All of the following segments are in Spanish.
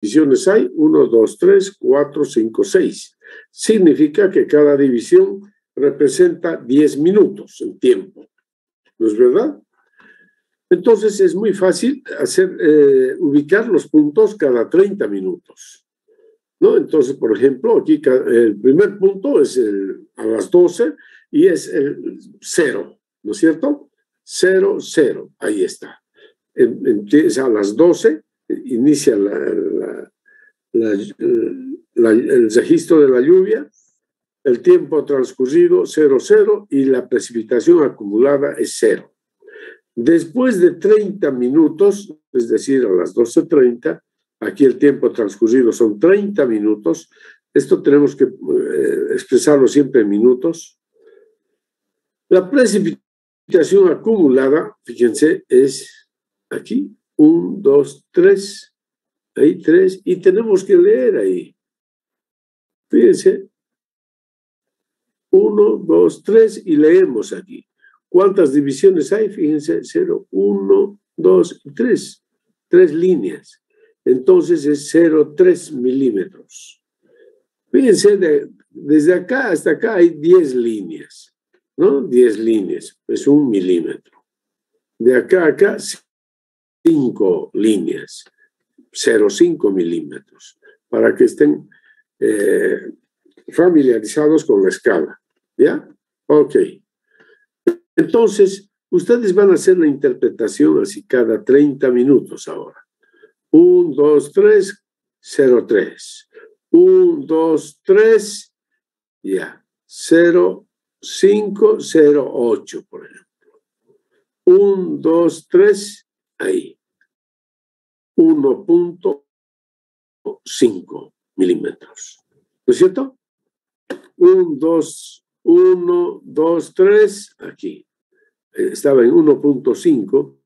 divisiones hay? 1, 2, 3, 4, 5, 6. Significa que cada división representa 10 minutos en tiempo. ¿No es verdad? Entonces es muy fácil ubicar los puntos cada 30 minutos. ¿No? Entonces, por ejemplo, aquí el primer punto es a las 12 y es el 0, ¿no es cierto? 0, 0, ahí está. Empieza a las 12, inicia el registro de la lluvia, el tiempo transcurrido 0, 0 y la precipitación acumulada es 0. Después de 30 minutos, es decir, a las 12:30, aquí el tiempo transcurrido son 30 minutos. Esto tenemos que expresarlo siempre en minutos. La precipitación acumulada, fíjense, es aquí 1, 2, 3, ahí 3, y tenemos que leer ahí. Fíjense, 1, 2, 3, y leemos aquí. ¿Cuántas divisiones hay? Fíjense, 0, 1, 2 y 3. 3 líneas. Entonces es 0,3 milímetros. Fíjense, desde acá hasta acá hay 10 líneas, ¿no? 10 líneas, es 1 milímetro. De acá a acá, 5 líneas, 0,5 milímetros, para que estén familiarizados con la escala, ¿ya? Ok. Entonces, ustedes van a hacer la interpretación así cada 30 minutos ahora. 1, 2, 3, 0, 3. 1, 2, 3, ya. 0, 5, 0, 8, por ejemplo. 1, 2, 3, ahí. 1,5 milímetros. ¿No es cierto? 1, 2, 3, aquí. Estaba en 1,5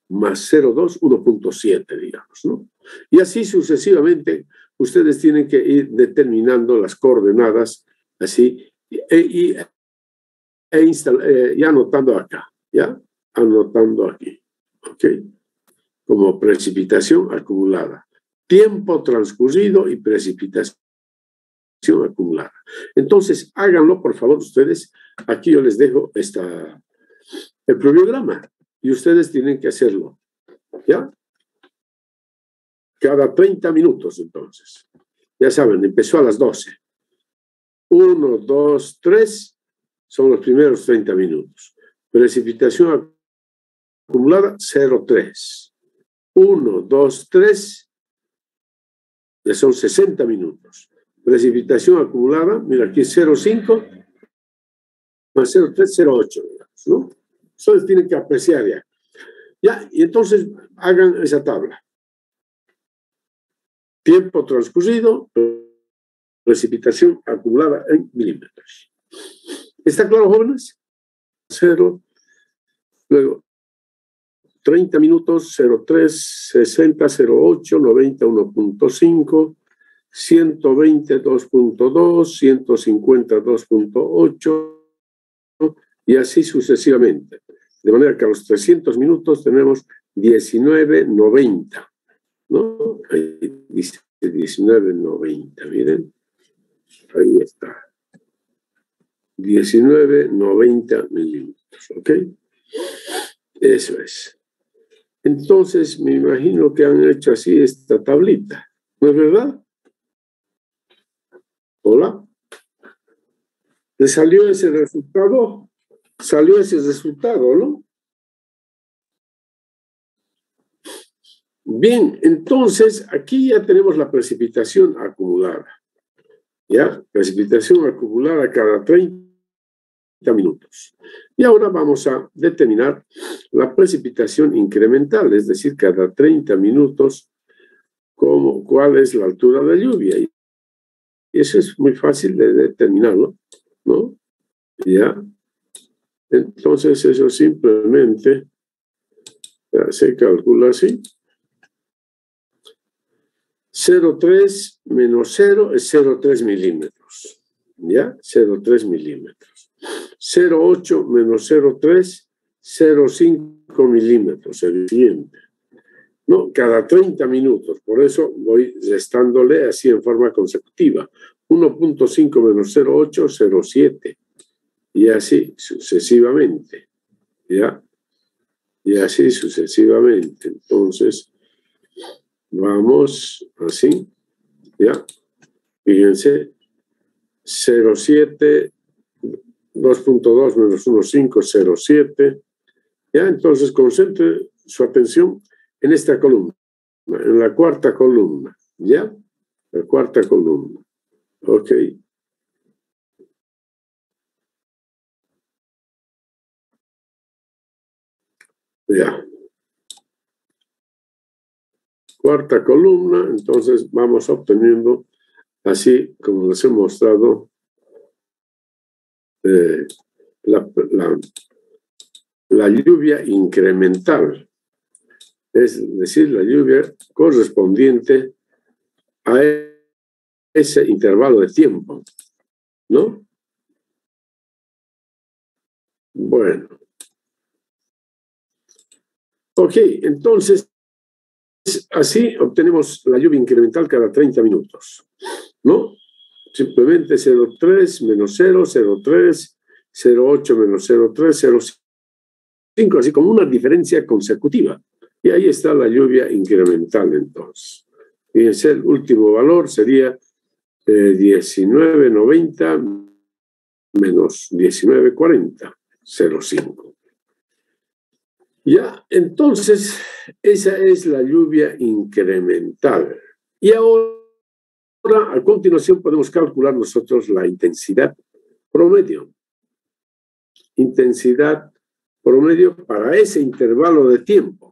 más 0,2, 1,7, digamos, ¿no? Y así sucesivamente, ustedes tienen que ir determinando las coordenadas, así, y anotando acá, ¿ya? Anotando aquí, ¿ok? Como precipitación acumulada. Tiempo transcurrido y precipitación acumulada. Entonces, háganlo, por favor, ustedes. Aquí yo les dejo el programa. Y ustedes tienen que hacerlo, ¿ya? Cada 30 minutos, entonces. Ya saben, empezó a las 12. 1, 2, 3 son los primeros 30 minutos. Precipitación acumulada, 0,3. 1, 2, 3, ya son 60 minutos. Precipitación acumulada, mira, aquí es 0,5 más 0,3, 0,8, digamos, ¿no? Ustedes tienen que apreciar ya. Ya, y entonces hagan esa tabla. Tiempo transcurrido, precipitación acumulada en milímetros. ¿Está claro, jóvenes? 0, luego 30 minutos, 0,3, 60, 0,8, 90, 1,5, 120, 2,2, 150, 2,8, y así sucesivamente. De manera que a los 300 minutos tenemos 19,90, ¿no? Ahí dice 19,90, miren. Ahí está. 19,90 milímetros, ¿ok? Eso es. Entonces, me imagino que han hecho así esta tablita, ¿no es verdad? ¿Hola? ¿Le salió ese resultado? Salió ese resultado, ¿no? Bien, entonces aquí ya tenemos la precipitación acumulada. ¿Ya? Precipitación acumulada cada 30 minutos. Y ahora vamos a determinar la precipitación incremental, es decir, cada 30 minutos, cuál es la altura de lluvia. Y eso es muy fácil de determinarlo, ¿no? ¿Ya? Entonces eso simplemente se calcula así. 0,3 menos 0 es 0,3 milímetros. ¿Ya? 0,3 milímetros. 0,8 menos 0,3, 0,5 milímetros, el siguiente. ¿no? Cada 30 minutos. Por eso voy restándole así en forma consecutiva. 1.5 menos 0.8, 0.7. Y así sucesivamente. ¿Ya? Y así sucesivamente. Entonces, vamos así. ¿Ya? Fíjense. 0.7, 2.2 menos 1.5, 0.7. ¿Ya? Entonces, concentre su atención en esta columna, en la cuarta columna. ¿Ya? La cuarta columna. Ok. Ya. Cuarta columna, entonces vamos obteniendo, así como les he mostrado, la lluvia incremental, es decir, la lluvia correspondiente a ese intervalo de tiempo, ¿no? Bueno. Ok, entonces, así obtenemos la lluvia incremental cada 30 minutos, ¿no? Simplemente 0.3 menos 0, 0.3, 0.8 menos 0.3, 0.5, así como una diferencia consecutiva. Y ahí está la lluvia incremental, entonces. Fíjense, el último valor sería 19.90 menos 19.40, 0.5. Ya, entonces, esa es la lluvia incremental. Y ahora, a continuación, podemos calcular nosotros la intensidad promedio. Intensidad promedio para ese intervalo de tiempo.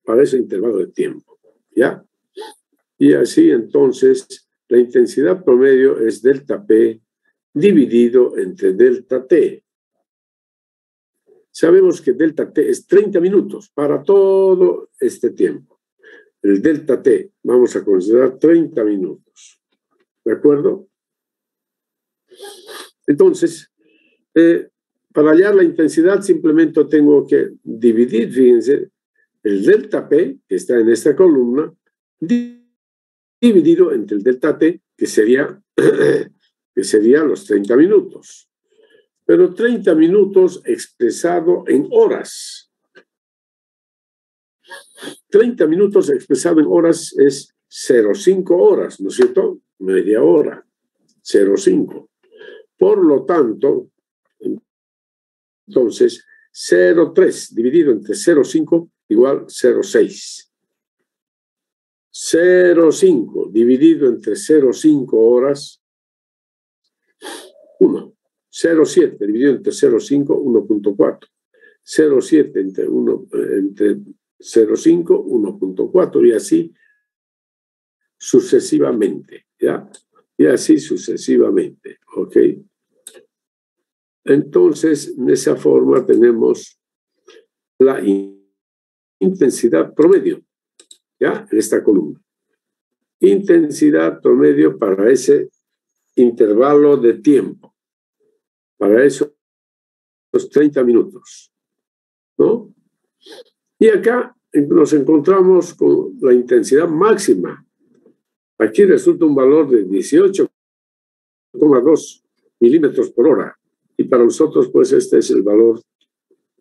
Para ese intervalo de tiempo, ¿ya? Y así, entonces, la intensidad promedio es delta P dividido entre delta T. Sabemos que delta T es 30 minutos para todo este tiempo. El delta T, vamos a considerar 30 minutos. ¿De acuerdo? Entonces, para hallar la intensidad simplemente tengo que dividir, fíjense, el delta P, que está en esta columna, dividido entre el delta T, que sería los 30 minutos. Pero 30 minutos expresado en horas. 30 minutos expresado en horas es 0,5 horas, ¿no es cierto? Media hora, 0,5. Por lo tanto, entonces, 0,3 dividido entre 0,5 igual 0,6. 0,5 dividido entre 0,5 horas, 1. 0,7 dividido entre 0,5, 1.4. 0,7 entre 0,5, 1.4 y así sucesivamente, ¿ya? Y así sucesivamente, ¿ok? Entonces, de esa forma tenemos la intensidad promedio, ¿ya? En esta columna. Intensidad promedio para ese intervalo de tiempo, para esos 30 minutos, ¿no? Y acá nos encontramos con la intensidad máxima. Aquí resulta un valor de 18,2 milímetros por hora. Y para nosotros, pues, este es el valor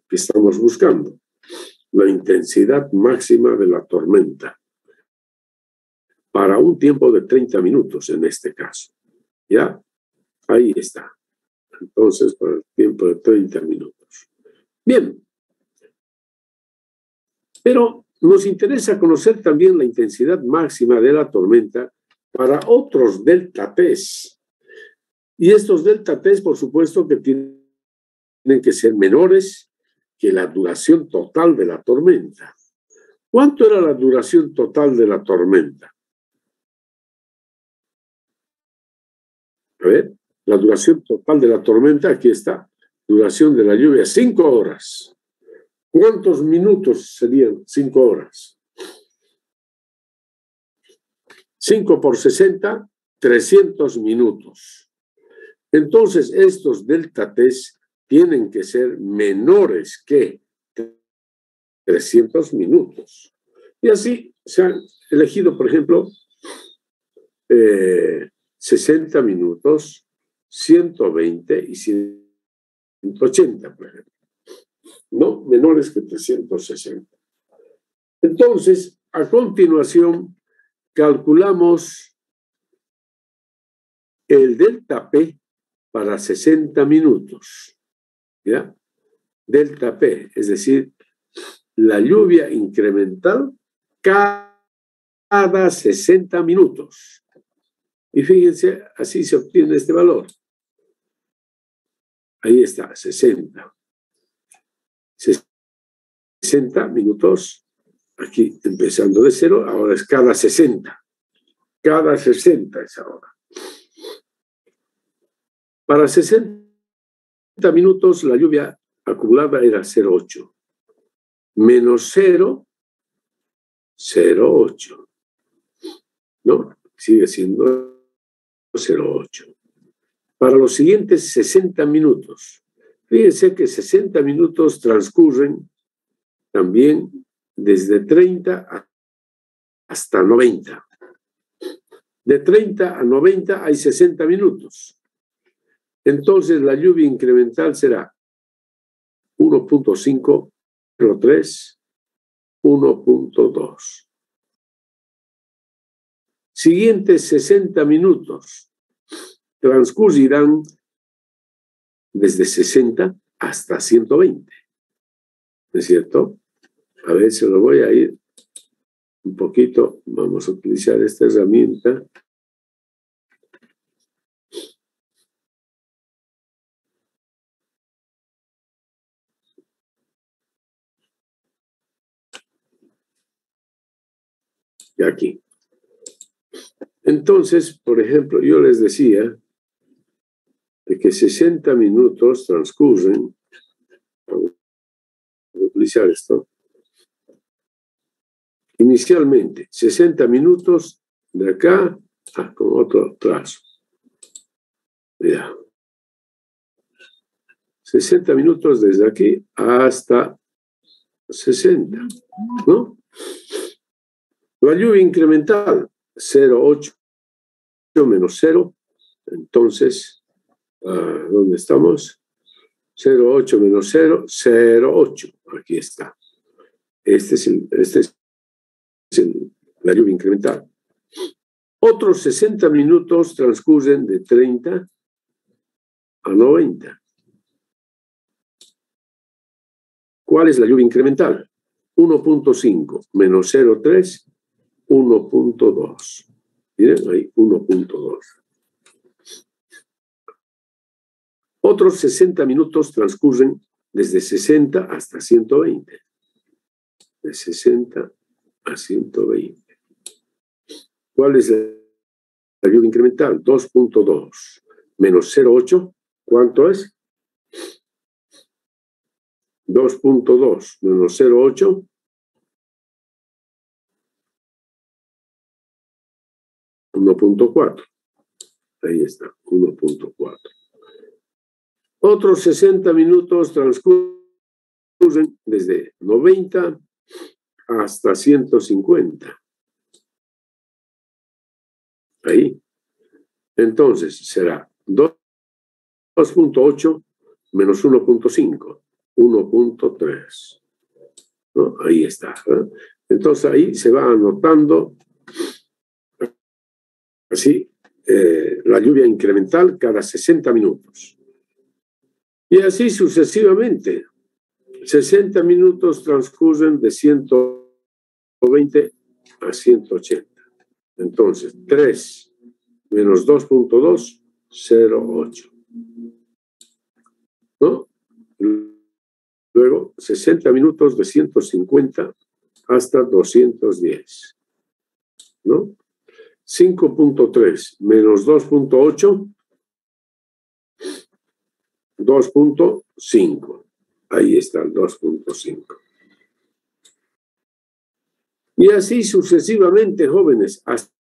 que estamos buscando. La intensidad máxima de la tormenta. Para un tiempo de 30 minutos, en este caso. ¿Ya? Ahí está. Entonces, para el tiempo de 30 minutos. Bien. Pero nos interesa conocer también la intensidad máxima de la tormenta para otros delta T's. Y estos delta T's, por supuesto, que tienen que ser menores que la duración total de la tormenta. ¿Cuánto era la duración total de la tormenta? A ver, la duración total de la tormenta, aquí está. Duración de la lluvia, 5 horas. ¿Cuántos minutos serían 5 horas? 5 por 60, 300 minutos. Entonces, estos delta T's tienen que ser menores que 300 minutos. Y así se han elegido, por ejemplo, 60 minutos, 120 y 180, por ejemplo. ¿No? Menores que 360. Entonces, a continuación, calculamos el delta P para 60 minutos. ¿Ya? Delta P, es decir, la lluvia incremental cada 60 minutos. Y fíjense, así se obtiene este valor. Ahí está, 60. 60 minutos, aquí empezando de 0, ahora es cada 60. Cada 60 es ahora. Para 60 minutos la lluvia acumulada era 0,8. Menos 0, 0,8. ¿No? Sigue siendo 0,8. Para los siguientes 60 minutos, fíjense que 60 minutos transcurren también desde 30 hasta 90. De 30 a 90 hay 60 minutos. Entonces la lluvia incremental será 1.503, 1.2. Siguientes 60 minutos transcurrirán desde 60 hasta 120. ¿No es cierto? A ver, se lo voy a ir un poquito. Vamos a utilizar esta herramienta. Y aquí. Entonces, por ejemplo, yo les decía de que 60 minutos transcurren. Vamos a utilizar esto. Inicialmente, 60 minutos de acá con otro trazo. Mira. 60 minutos desde aquí hasta 60, ¿no? La lluvia incremental, 0,8 menos 0. Entonces, ¿dónde estamos? 0,8 menos 0, 0,8. Aquí está. Esta es la lluvia incremental. Otros 60 minutos transcurren de 30 a 90. ¿Cuál es la lluvia incremental? 1.5 menos 0,3, 1.2. Miren, ahí 1.2. Otros 60 minutos transcurren desde 60 hasta 120. De 60 a 120. ¿Cuál es la lluvia incremental? 2.2 menos 0,8. ¿Cuánto es? 2.2 menos 0,8. 1.4. Ahí está, 1.4. Otros 60 minutos transcurren desde 90 hasta 150. Ahí. Entonces será 2.8 menos 1.5. 1.3. ¿No? Ahí está. Entonces ahí se va anotando así la lluvia incremental cada 60 minutos. Y así sucesivamente. 60 minutos transcurren de 120 a 180. Entonces, 3 menos 2.2, 0,8. ¿No? Luego, 60 minutos de 150 hasta 210. ¿No? 5.3 menos 2.8, 2.5. Ahí está el 2.5. Y así sucesivamente, jóvenes, hasta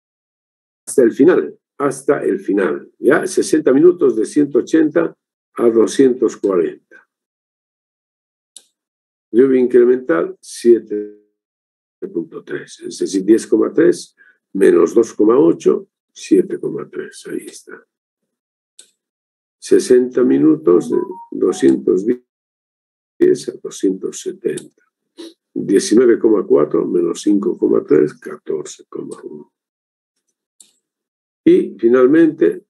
el final. Hasta el final. ¿Ya? 60 minutos de 180 a 240. Lluvia incremental, 7 7.3, es decir, 10,3 menos 2,8, 7,3, ahí está. 60 minutos de 210 a 270. 19,4 menos 5,3, 14,1. Y finalmente,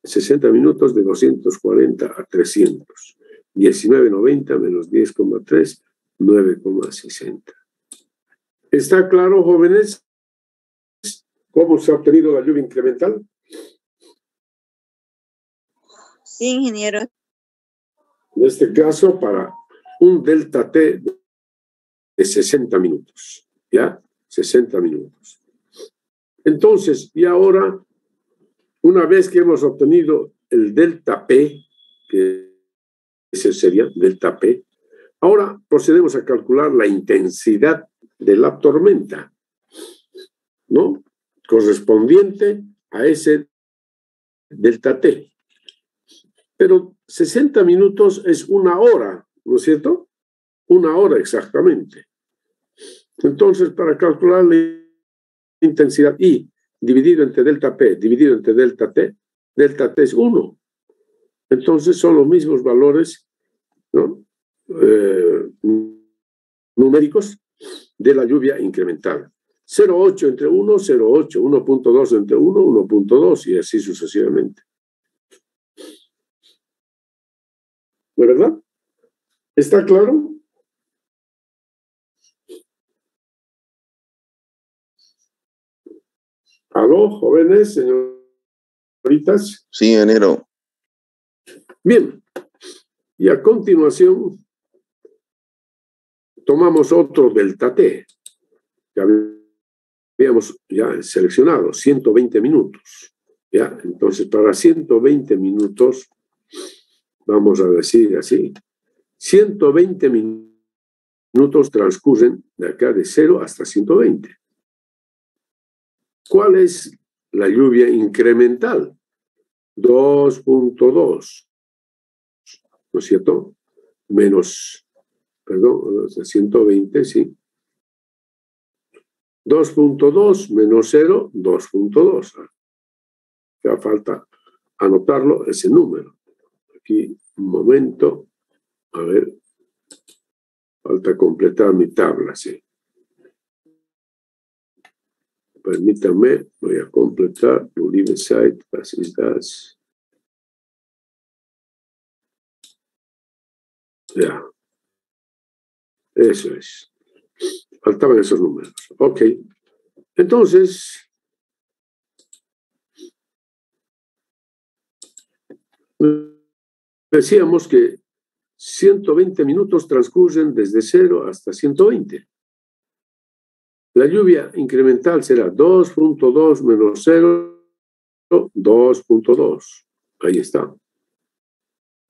60 minutos de 240 a 300. 19,90 menos 10,3, 9,60. ¿Está claro, jóvenes, cómo se ha obtenido la lluvia incremental? Sí, ingeniero. En este caso, para un delta T de 60 minutos, ¿ya? 60 minutos. Entonces, y ahora, una vez que hemos obtenido el delta P, que ese sería delta P, ahora procedemos a calcular la intensidad de la tormenta, ¿no? Correspondiente a ese delta T. Pero 60 minutos es una hora, ¿no es cierto? Una hora exactamente. Entonces, para calcular la intensidad I dividido entre delta P, dividido entre delta T es 1. Entonces, son los mismos valores, ¿no? Numéricos de la lluvia incremental. 0,8 entre 1, 0,8, 1,2 entre 1, 1,2 y así sucesivamente. ¿De verdad? ¿Está claro? ¿Aló, jóvenes, señoritas? Sí, ingeniero. Bien. Y a continuación, tomamos otro delta T, que habíamos ya seleccionado, 120 minutos. ¿Ya? Entonces, para 120 minutos, vamos a decir así, 120 minutos transcurren de acá de 0 hasta 120. ¿Cuál es la lluvia incremental? 2.2, ¿no es cierto? Menos, perdón, 120, sí. 2.2 menos 0, 2.2. Ya falta anotarlo, ese número. Aquí, un momento. A ver. Falta completar mi tabla, sí. Permítanme, voy a completar. Uribe Site, Basis Gas. Ya. Eso es. Faltaban esos números. Ok. Entonces, decíamos que 120 minutos transcurren desde 0 hasta 120. La lluvia incremental será 2.2 menos 0, 2.2. Ahí está.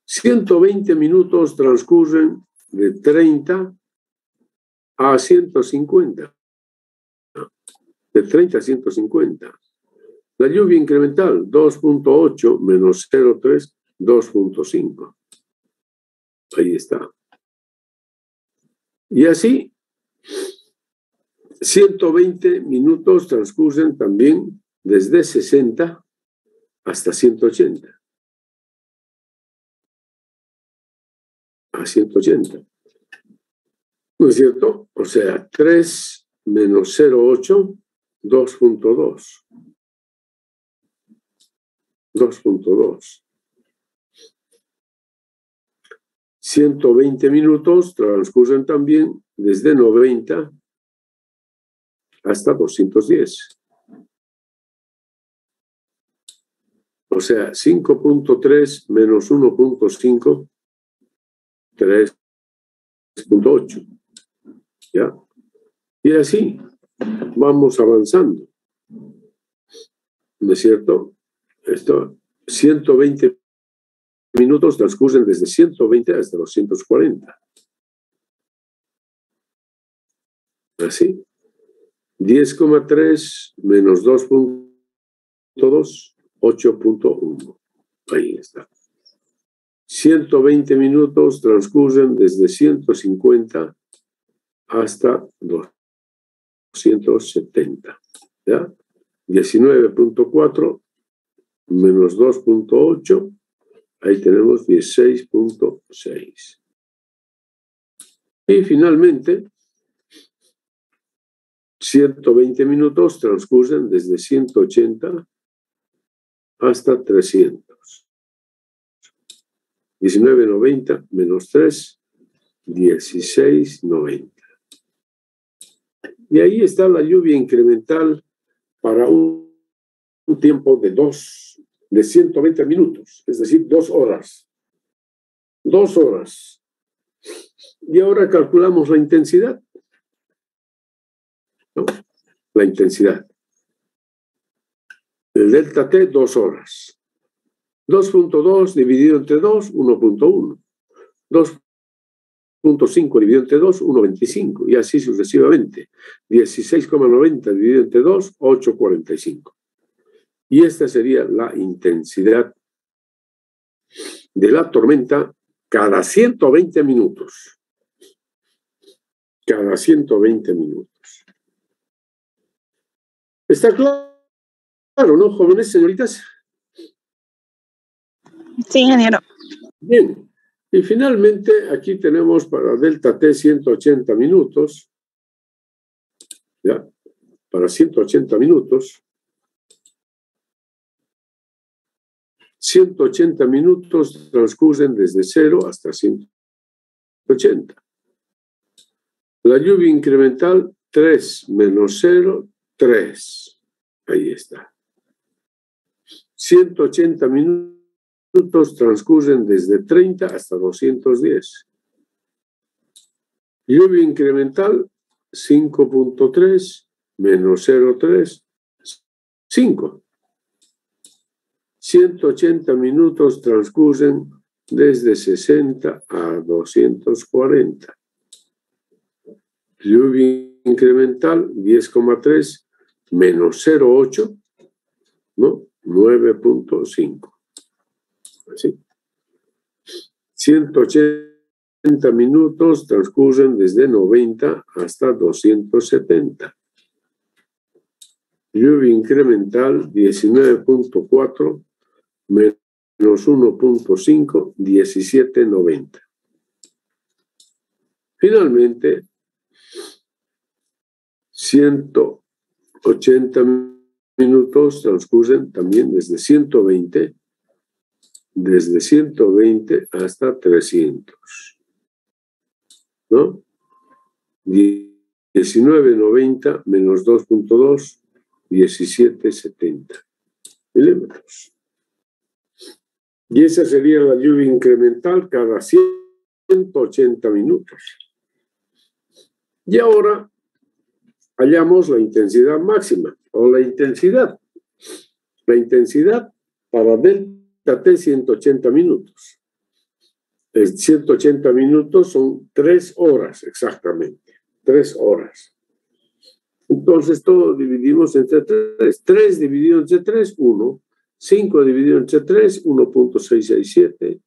120 minutos transcurren de 30 a 150. De 30 a 150. La lluvia incremental, 2.8 menos 0.3, 2.5. Ahí está. Y así, 120 minutos transcurren también desde 60 hasta 180. A 180. ¿No es cierto? O sea, 3 menos 0.8, 2.2. 2.2. 120 minutos transcurren también desde 90 hasta 210. O sea, 5.3 menos 1.5, 3.8. ¿Ya? Y así vamos avanzando. ¿No es cierto? Esto, 120 minutos transcurren desde 120 hasta 240. Así. 10,3 menos 2.2, 8.1. Ahí está. 120 minutos transcurren desde 150 hasta 270. ¿Ya? 19.4 menos 2.8, ahí tenemos 16.6. Y finalmente, 120 minutos transcurren desde 180 hasta 300. 19.90 menos 3, 16.90. Y ahí está la lluvia incremental para un tiempo de 120 minutos, es decir, 2 horas. 2 horas. Y ahora calculamos la intensidad. ¿No? La intensidad. El delta T, 2 horas. 2.2 dividido entre 2, 1.1. 2.5 dividido entre 2, 1.25. Y así sucesivamente. 16,90 dividido entre 2, 8,45. Y esta sería la intensidad de la tormenta cada 120 minutos. Cada 120 minutos. ¿Está claro, no, jóvenes, señoritas? Sí, ingeniero. Bien. Y finalmente, aquí tenemos para delta T 180 minutos. ¿Ya? Para 180 minutos. 180 minutos transcurren desde 0 hasta 180. La lluvia incremental, 3 menos 0, 3. Ahí está. 180 minutos transcurren desde 30 hasta 210. Lluvia incremental, 5.3 menos 0,3, 5. 180 minutos transcurren desde 60 a 240. Lluvia incremental, 10,3 menos 0,8, ¿no? 9.5. Así. 180 minutos transcurren desde 90 hasta 270. Lluvia incremental, 19.4 menos 1.5, 17.90. Finalmente, 180 minutos transcurren también desde 120 hasta 300. ¿No? 19.90 menos 2.2, 17.70 milímetros. Y esa sería la lluvia incremental cada 180 minutos. Y ahora hallamos la intensidad máxima, o la intensidad. La intensidad para delta T 180 minutos. 180 minutos son 3 horas exactamente. 3 horas. Entonces todo dividimos entre 3. 3 dividido entre 3, 1. 5 dividido entre 3, 1.667.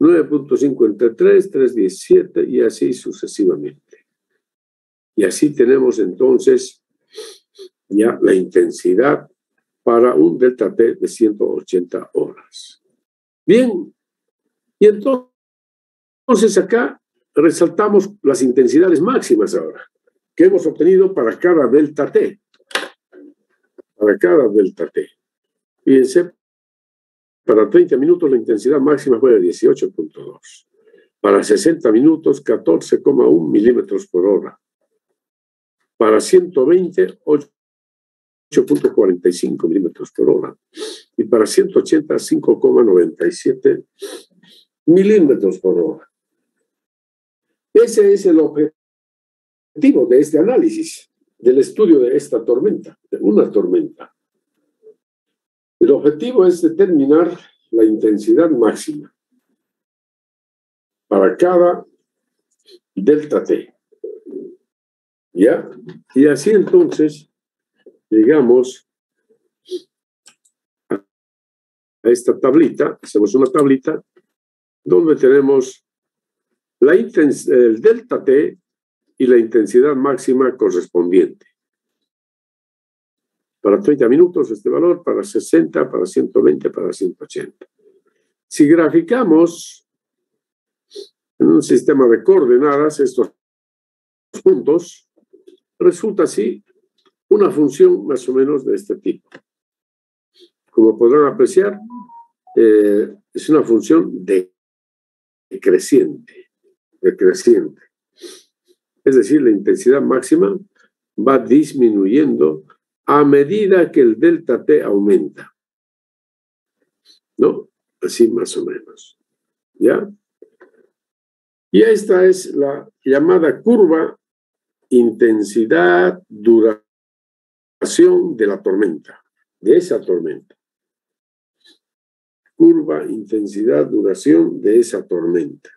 9.5 entre 3, 3.17 y así sucesivamente. Y así tenemos entonces ya la intensidad para un delta T de 180 horas. Bien, y entonces acá resaltamos las intensidades máximas ahora que hemos obtenido para cada delta T. Para cada delta T. Fíjense, para 30 minutos la intensidad máxima fue de 18.2. Para 60 minutos, 14,1 milímetros por hora. Para 120, 8.45 milímetros por hora. Y para 180, 5,97 milímetros por hora. Ese es el objetivo de este análisis, del estudio de esta tormenta, de una tormenta. El objetivo es determinar la intensidad máxima para cada delta T. ¿Ya? Y así entonces llegamos a esta tablita, hacemos una tablita donde tenemos el delta T y la intensidad máxima correspondiente. Para 30 minutos este valor, para 60, para 120, para 180. Si graficamos en un sistema de coordenadas estos puntos, resulta así una función más o menos de este tipo. Como podrán apreciar, es una función decreciente. Es decir, la intensidad máxima va disminuyendo a medida que el delta T aumenta. ¿No? Así más o menos. ¿Ya? Y esta es la llamada curva intensidad, duración de la tormenta, de esa tormenta. Curva, intensidad, duración de esa tormenta.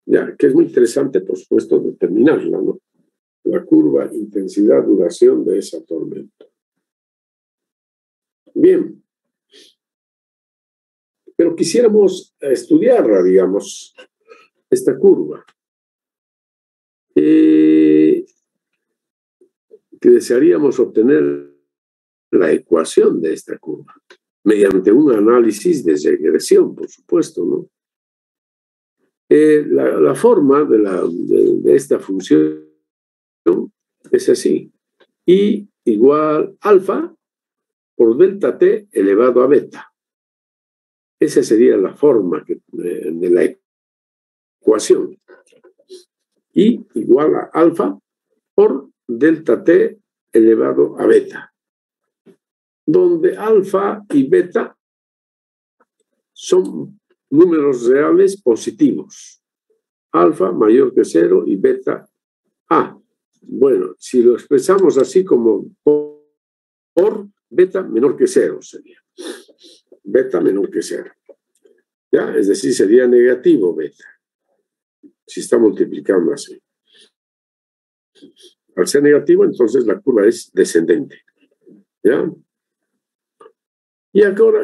Ya, que es muy interesante, por supuesto, determinarla, ¿no? La curva, intensidad, duración de esa tormenta. Bien. Pero quisiéramos estudiarla, digamos, esta curva. Que desearíamos obtener la ecuación de esta curva, mediante un análisis de regresión, por supuesto, ¿no? La forma de esta función es así. I igual alfa por delta T elevado a beta. Esa sería la forma de la ecuación. I igual a alfa por delta T elevado a beta, donde alfa y beta son números reales positivos. Alfa mayor que 0 y beta A. Bueno, si lo expresamos así como por beta menor que 0 sería. Beta menor que 0. ¿Ya? Es decir, sería negativo beta. Si está multiplicando así. Al ser negativo, entonces la curva es descendente. ¿Ya? Y ahora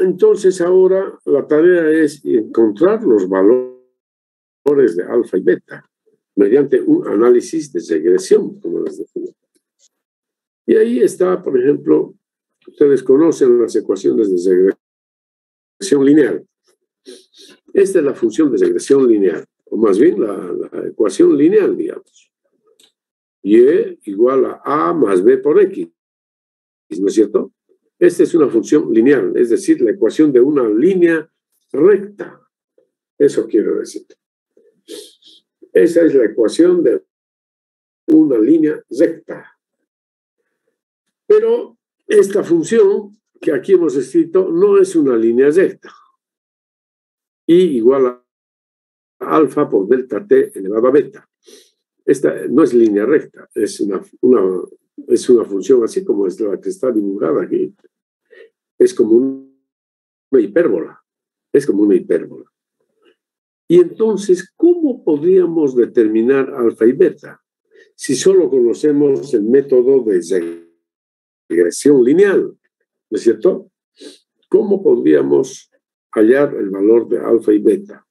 la tarea es encontrar los valores de alfa y beta mediante un análisis de regresión, como les decía. Y ahí está, por ejemplo, ustedes conocen las ecuaciones de regresión lineal. Esta es la función de regresión lineal, o más bien la ecuación lineal, digamos. Y igual a más b por x, ¿no es cierto? Esta es una función lineal, es decir, la ecuación de una línea recta. Eso quiero decir. Esa es la ecuación de una línea recta. Pero esta función que aquí hemos escrito no es una línea recta. Y igual a alfa por delta T elevado a beta. Esta no es línea recta, es una función así como es la que está dibujada aquí. Es como una hipérbola. Es como una hipérbola. Y entonces, ¿cómo podríamos determinar alfa y beta? Si solo conocemos el método de regresión lineal, ¿no es cierto? ¿Cómo podríamos hallar el valor de alfa y beta?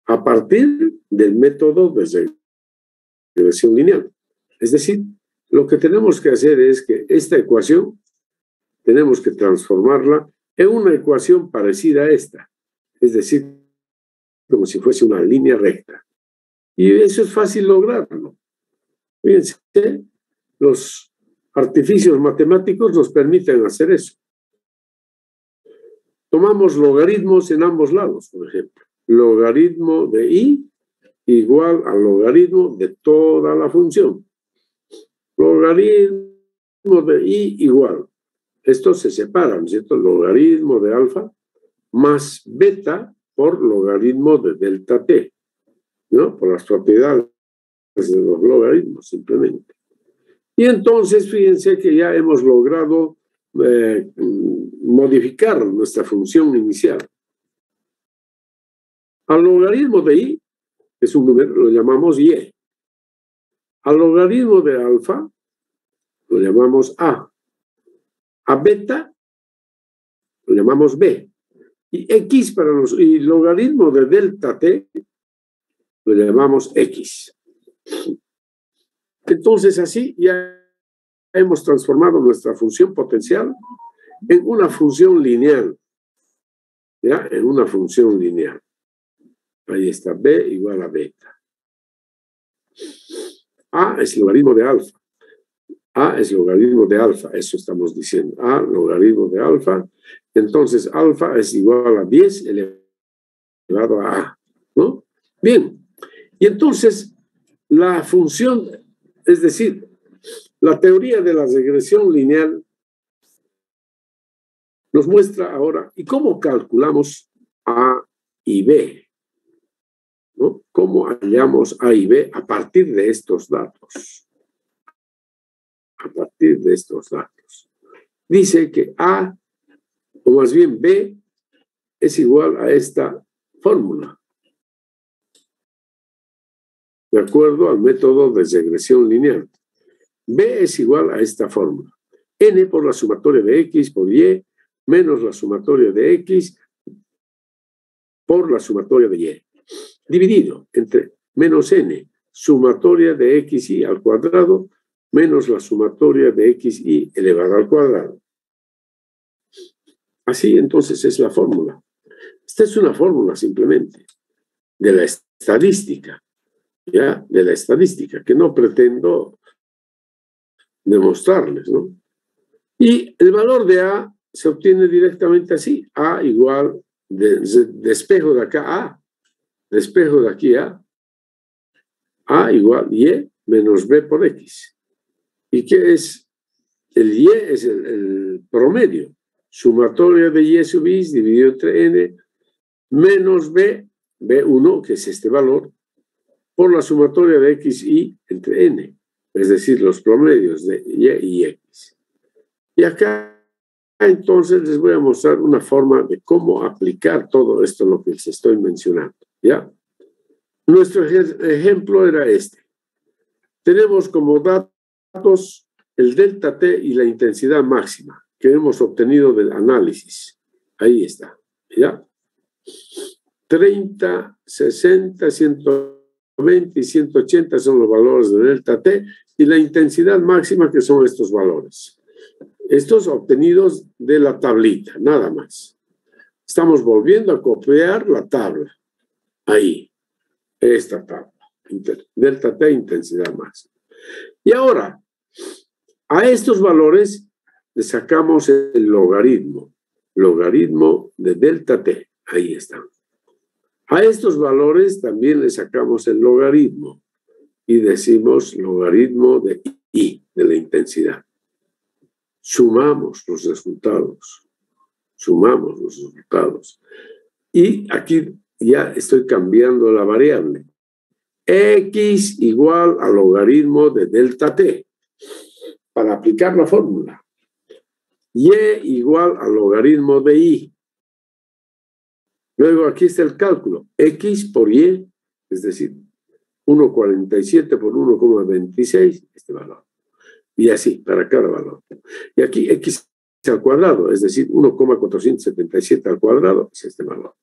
A partir del método de regresión lineal. Es decir, lo que tenemos que hacer es que esta ecuación tenemos que transformarla en una ecuación parecida a esta. Es decir, como si fuese una línea recta. Y eso es fácil lograrlo. Fíjense, los artificios matemáticos nos permiten hacer eso. Tomamos logaritmos en ambos lados, por ejemplo. Logaritmo de i igual al logaritmo de toda la función. Logaritmo de i igual. Estos se separan, ¿cierto? Logaritmo de alfa más beta por logaritmo de delta t, ¿no? Por las propiedades de los logaritmos, simplemente. Y entonces, fíjense que ya hemos logrado modificar nuestra función inicial. Al logaritmo de i, que es un número, lo llamamos y. Al logaritmo de alfa, lo llamamos a. A beta, lo llamamos b. Y x y logaritmo de delta t, lo llamamos X. Entonces, así ya hemos transformado nuestra función potencial en una función lineal. ¿Ya? En una función lineal. Ahí está, B igual a beta. A es logaritmo de alfa. A es logaritmo de alfa, eso estamos diciendo. A logaritmo de alfa. Entonces, alfa es igual a 10 elevado a A, ¿no? Bien. Y entonces, la función, es decir, la teoría de la regresión lineal nos muestra ahora, ¿y cómo calculamos A y B? ¿No? ¿Cómo hallamos A y B a partir de estos datos? A partir de estos datos. Dice que A, o más bien B, es igual a esta fórmula. De acuerdo al método de regresión lineal. B es igual a esta fórmula. N por la sumatoria de X por Y menos la sumatoria de X por la sumatoria de Y. Dividido entre menos N, sumatoria de XY al cuadrado, menos la sumatoria de XY elevado al cuadrado. Así entonces es la fórmula. Esta es una fórmula simplemente de la estadística, ¿ya? De la estadística, que no pretendo demostrarles, ¿no? Y el valor de A se obtiene directamente así. A igual, despejo de acá A, despejo de aquí A igual Y menos B por X. ¿Y qué es? El Y es el promedio. Sumatoria de Y sub X dividido entre N menos B, B1, que es este valor, por la sumatoria de XY entre N. Es decir, los promedios de Y y X. Y acá entonces les voy a mostrar una forma de cómo aplicar todo esto, lo que les estoy mencionando. ¿Ya? Nuestro ejemplo era este. Tenemos como datos el delta T y la intensidad máxima que hemos obtenido del análisis. Ahí está. ¿Ya? 30, 60, 120 y 180 son los valores de delta T y la intensidad máxima que son estos valores. Estos obtenidos de la tablita, nada más. Estamos volviendo a copiar la tabla. Ahí, esta tabla. Delta T, intensidad máxima. Y ahora, a estos valores le sacamos el logaritmo. Logaritmo de delta T. Ahí está. A estos valores también le sacamos el logaritmo. Y decimos logaritmo de I, de la intensidad. Sumamos los resultados. Sumamos los resultados. Y aquí ya estoy cambiando la variable. X igual al logaritmo de delta T. Para aplicar la fórmula. Y igual al logaritmo de I. Luego aquí está el cálculo. X por Y, es decir, 1,47 por 1,26, este valor. Y así, para cada valor. Y aquí X al cuadrado, es decir, 1,477 al cuadrado, es este valor.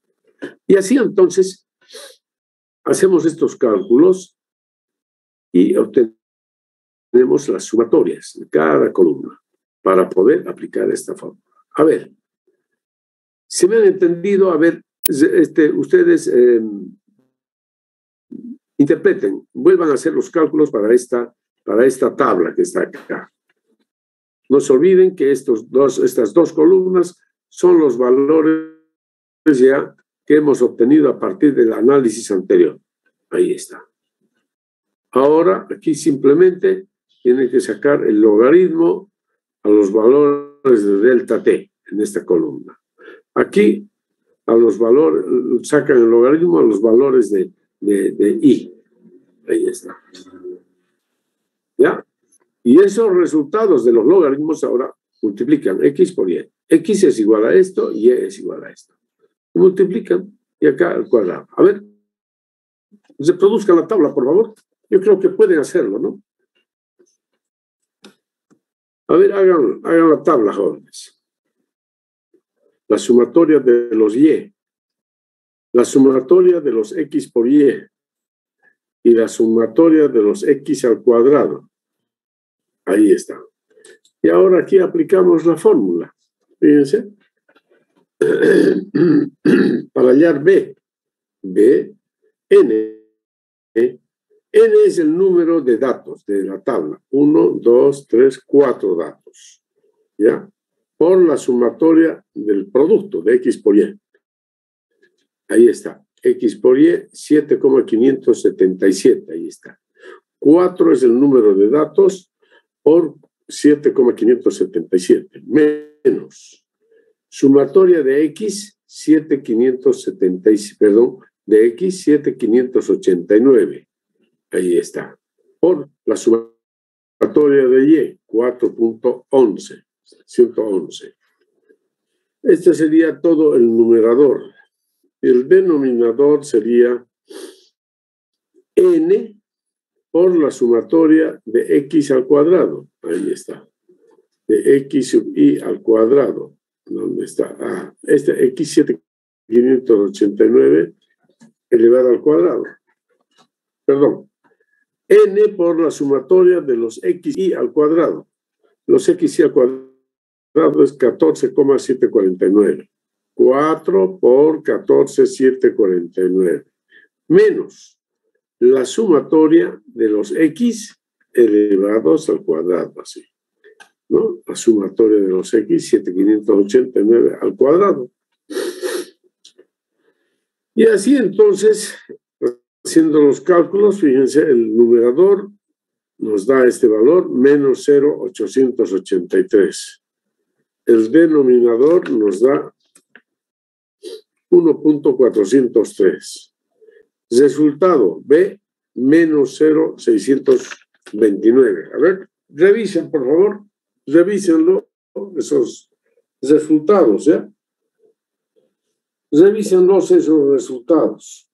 Y así entonces, hacemos estos cálculos y obtenemos las sumatorias de cada columna para poder aplicar esta fórmula. A ver, si me han entendido, a ver, ustedes interpreten, vuelvan a hacer los cálculos para esta tabla que está acá. No se olviden que estas dos columnas son los valores ya que hemos obtenido a partir del análisis anterior. Ahí está. Ahora, aquí simplemente tienen que sacar el logaritmo a los valores de delta T en esta columna. Aquí, a los valores, sacan el logaritmo a los valores de I. Ahí está. ¿Ya? Y esos resultados de los logaritmos ahora multiplican X por Y. X es igual a esto, Y es igual a esto. Multiplican y acá al cuadrado. A ver, reproduzcan la tabla, por favor. Yo creo que pueden hacerlo, ¿no? A ver, hagan la tabla, jóvenes. La sumatoria de los Y. La sumatoria de los X por Y. y la sumatoria de los x al cuadrado. Ahí está. Y ahora aquí aplicamos la fórmula. Fíjense. Para hallar B, N. N es el número de datos de la tabla. 1, 2, 3, 4 datos. ¿Ya? Por la sumatoria del producto de X por Y. Ahí está. X por Y, 7,577. Ahí está. 4 es el número de datos por 7,577. Menos. Sumatoria de X, 7,577, perdón, de X, 7,589. Ahí está. Por la sumatoria de Y, 4,11. 111. Este sería todo el numerador. El denominador sería N por la sumatoria de X al cuadrado. Ahí está. De X sub Y al cuadrado. ¿Dónde está? Ah, este X 7,589 elevado al cuadrado. Perdón. N por la sumatoria de los XY al cuadrado. Los XY al cuadrado es 14,749. 4 por 14,749. Menos la sumatoria de los X elevados al cuadrado, así. ¿No? La sumatoria de los X, 7,589 al cuadrado. Y así entonces, haciendo los cálculos, fíjense, el numerador nos da este valor, menos 0,883. El denominador nos da 1,403. Resultado, B, menos 0,629. A ver, revisen, por favor. Revísenlo, esos resultados, ¿ya? Revísenlos esos resultados.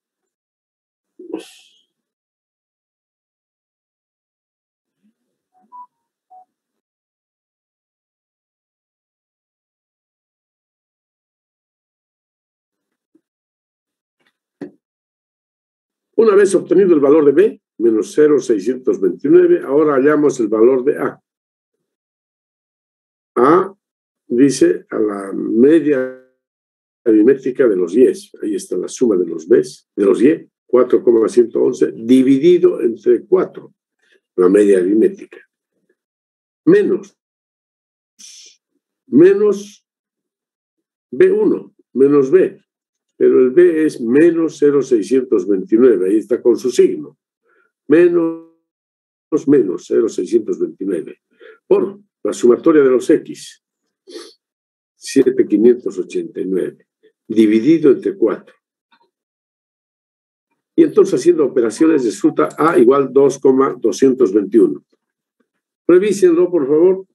Una vez obtenido el valor de B, menos 0,629, ahora hallamos el valor de A. A dice a la media aritmética de los Y. Ahí está la suma de los B, de los Y, 4,111, dividido entre 4, la media aritmética. Menos B1, menos B. Pero el B es menos 0,629, ahí está con su signo. Menos 0,629. Por la sumatoria de los X, 7,589, dividido entre 4. Y entonces haciendo operaciones resulta A igual 2,221. Revísenlo, por favor.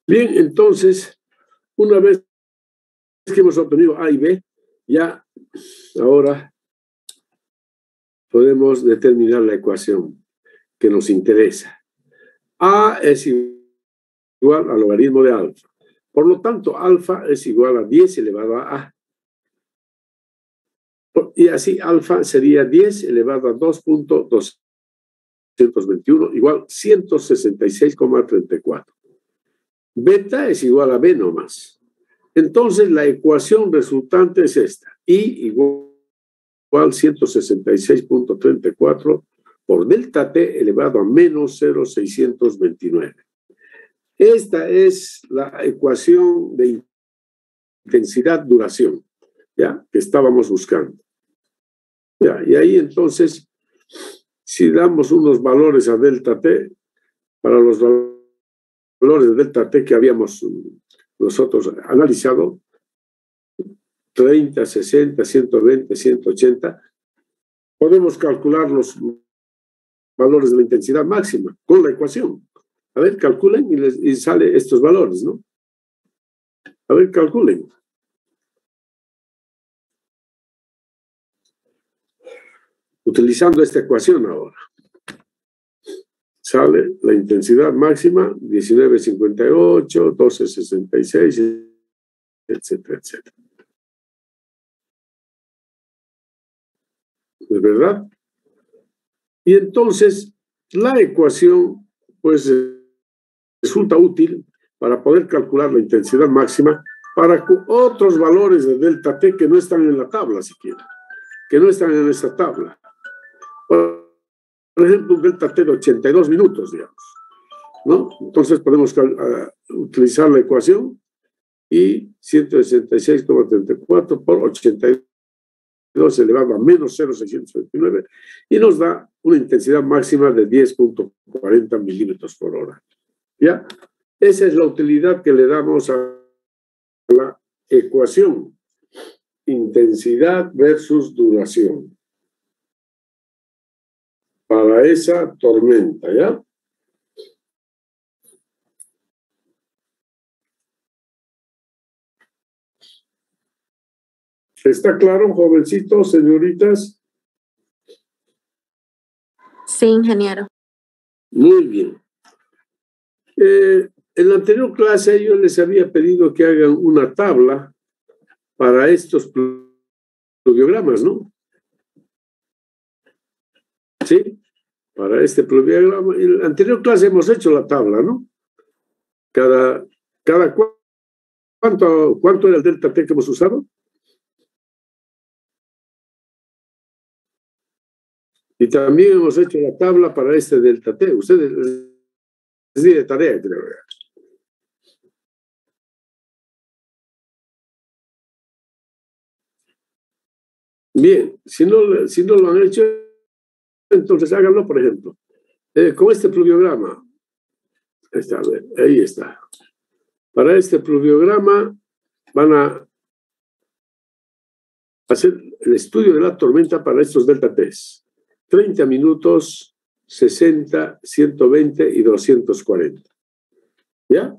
Bien, entonces, una vez que hemos obtenido A y B, ya ahora podemos determinar la ecuación que nos interesa. A es igual al logaritmo de alfa. Por lo tanto, alfa es igual a 10 elevado a A. Y así alfa sería 10 elevado a 2,221 igual 166,34. Beta es igual a B nomás. Entonces, la ecuación resultante es esta. I igual 166,34 por delta T elevado a menos 0,629. Esta es la ecuación de intensidad-duración, ¿ya? Que estábamos buscando. ¿Ya? Y ahí entonces, si damos unos valores a delta T, para los valores de delta T que habíamos nosotros analizado, 30, 60, 120, 180, podemos calcular los valores de la intensidad máxima con la ecuación. A ver, calculen y sale estos valores, ¿no? A ver, calculen. Utilizando esta ecuación ahora. Sale la intensidad máxima, 19.58, 12.66, etcétera, etcétera. ¿Es verdad? Y entonces, la ecuación, pues, resulta útil para poder calcular la intensidad máxima para otros valores de delta T que no están en la tabla siquiera, que no están en esta tabla. Por ejemplo, un delta T de 82 minutos, digamos, ¿no? Entonces podemos utilizar la ecuación y 166,34 por 82 elevado a menos 0,629 y nos da una intensidad máxima de 10.40 milímetros por hora. ¿Ya? Esa es la utilidad que le damos a la ecuación. Intensidad versus duración. Para esa tormenta, ¿ya? ¿Está claro, jovencitos, señoritas? Sí, ingeniero. Muy bien. En la anterior clase yo les había pedido que hagan una tabla para estos pluviogramas, ¿no? ¿Sí? Para este pluviograma. En la anterior clase hemos hecho la tabla, ¿no? ¿Cuánto era el delta T que hemos usado? Y también hemos hecho la tabla para este delta T. Ustedes les di de tarea, creo. Bien, si no lo han hecho, entonces háganlo, por ejemplo. Con este pluviograma. Está, a ver, ahí está. Para este pluviograma van a hacer el estudio de la tormenta para estos delta T's. 30 minutos, 60, 120 y 240. ¿Ya?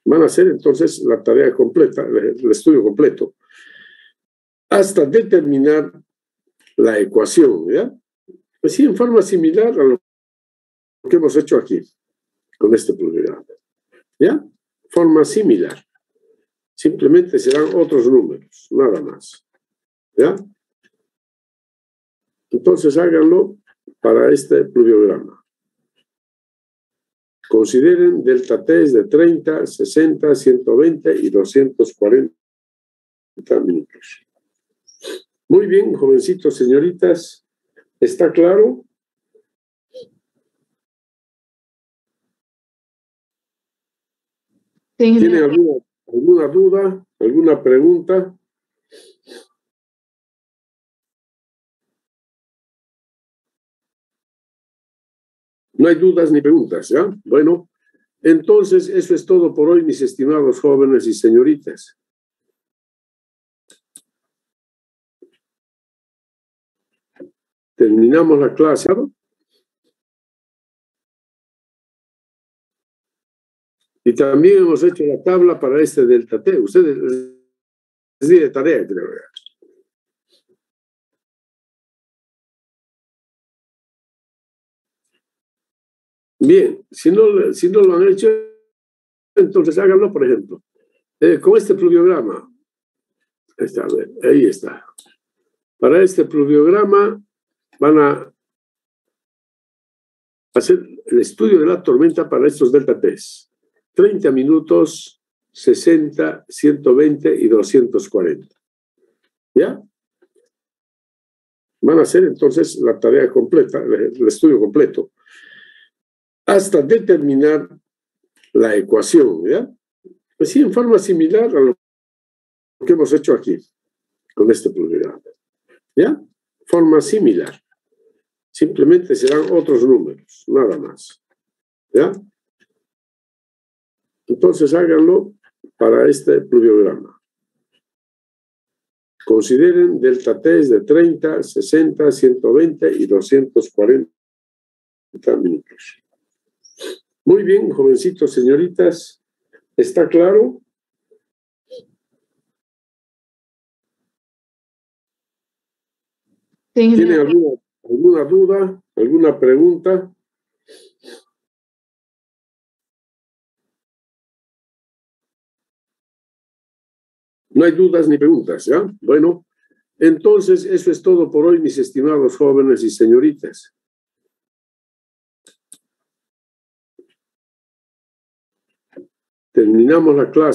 Van a hacer entonces la tarea completa, el estudio completo, hasta determinar la ecuación, ¿ya? Así en forma similar a lo que hemos hecho aquí, con este pluviograma. ¿Ya? Forma similar. Simplemente serán otros números, nada más. ¿Ya? Entonces háganlo para este pluviograma. Consideren delta T de 30, 60, 120 y 240 minutos. Muy bien, jovencitos, señoritas. ¿Está claro? Sí, ¿Tiene alguna duda? ¿Alguna pregunta? No hay dudas ni preguntas, ¿ya? Bueno, entonces eso es todo por hoy, mis estimados jóvenes y señoritas. Terminamos la clase. Y también hemos hecho la tabla para este delta T. Ustedes les di de tarea, creo. Bien, si no lo han hecho, entonces háganlo, por ejemplo. Con este pluviograma. Está, a ver, ahí está. Para este pluviograma van a hacer el estudio de la tormenta para estos delta T's. 30 minutos, 60, 120 y 240. ¿Ya? Van a hacer entonces la tarea completa, el estudio completo, hasta determinar la ecuación, ¿ya? Así en forma similar a lo que hemos hecho aquí, con este pluviograma. ¿Ya? Forma similar. Simplemente serán otros números, nada más. ¿Ya? Entonces háganlo para este pluviograma. Consideren delta T es de 30, 60, 120 y 240 minutos. Muy bien, jovencitos, señoritas. ¿Está claro? Sí, ¿Tienen ingeniero. alguna duda, alguna pregunta? No hay dudas ni preguntas, ¿ya? Bueno, entonces eso es todo por hoy, mis estimados jóvenes y señoritas. Terminamos la clase.